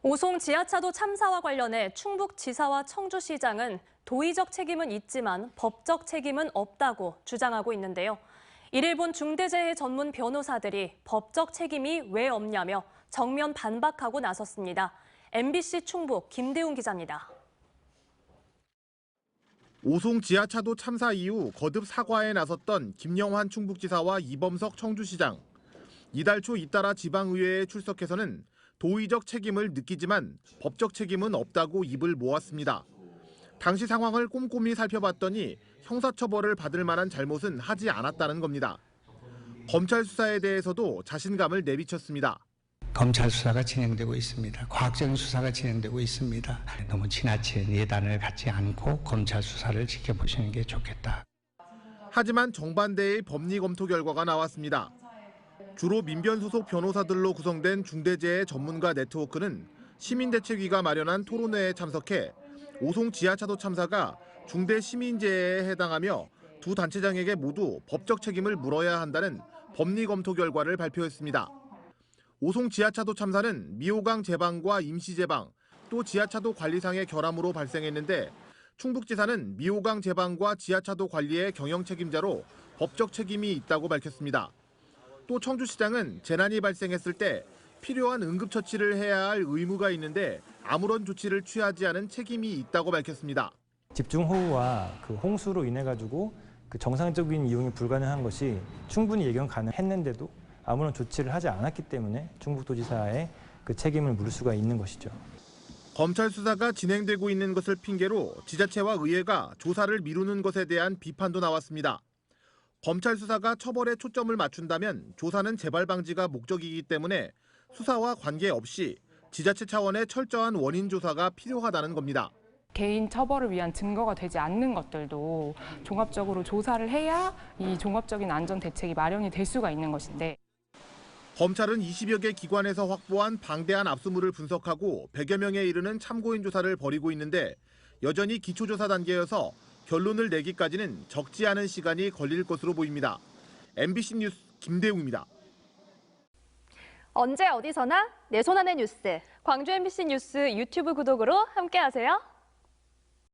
오송 지하차도 참사와 관련해 충북지사와 청주시장은 도의적 책임은 있지만 법적 책임은 없다고 주장하고 있는데요. 이를 본 중대재해 전문 변호사들이 법적 책임이 왜 없냐며 정면 반박하고 나섰습니다. MBC 충북 김대웅 기자입니다. 오송 지하차도 참사 이후 거듭 사과에 나섰던 김영환 충북지사와 이범석 청주시장. 이달 초 잇따라 지방의회에 출석해서는 도의적 책임을 느끼지만 법적 책임은 없다고 입을 모았습니다. 당시 상황을 꼼꼼히 살펴봤더니 형사처벌을 받을 만한 잘못은 하지 않았다는 겁니다. 검찰 수사에 대해서도 자신감을 내비쳤습니다. 검찰 수사가 진행되고 있습니다. 과학적인 수사가 진행되고 있습니다. 너무 지나친 예단을 갖지 않고 검찰 수사를 지켜보시는 게 좋겠다. 하지만 정반대의 법리 검토 결과가 나왔습니다. 주로 민변 소속 변호사들로 구성된 중대재해 전문가 네트워크는 시민대책위가 마련한 토론회에 참석해 오송 지하차도 참사가 중대 시민재해에 해당하며 두 단체장에게 모두 법적 책임을 물어야 한다는 법리 검토 결과를 발표했습니다. 오송 지하차도 참사는 미호강 제방과 임시 제방, 또 지하차도 관리상의 결함으로 발생했는데 충북지사는 미호강 제방과 지하차도 관리의 경영 책임자로 법적 책임이 있다고 밝혔습니다. 또 청주시장은 재난이 발생했을 때 필요한 응급처치를 해야 할 의무가 있는데 아무런 조치를 취하지 않은 책임이 있다고 밝혔습니다. 집중호우와 홍수로 인해 가지고 정상적인 이용이 불가능한 것이 충분히 예견 가능했는데도 아무런 조치를 하지 않았기 때문에 충북도지사의 책임을 물을 수가 있는 것이죠. 검찰 수사가 진행되고 있는 것을 핑계로 지자체와 의회가 조사를 미루는 것에 대한 비판도 나왔습니다. 검찰 수사가 처벌에 초점을 맞춘다면 조사는 재발 방지가 목적이기 때문에 수사와 관계없이 지자체 차원의 철저한 원인 조사가 필요하다는 겁니다. 개인 처벌을 위한 증거가 되지 않는 것들도 종합적으로 조사를 해야 이 종합적인 안전 대책이 마련이 될 수가 있는 것인데. 검찰은 20여 개 기관에서 확보한 방대한 압수물을 분석하고 100여 명에 이르는 참고인 조사를 벌이고 있는데 여전히 기초조사 단계여서 결론을 내기까지는 적지 않은 시간이 걸릴 것으로 보입니다. MBC 뉴스 김대웅입니다. 언제 어디서나 내 손 안의 뉴스. 광주 MBC 뉴스 유튜브 구독으로 함께하세요.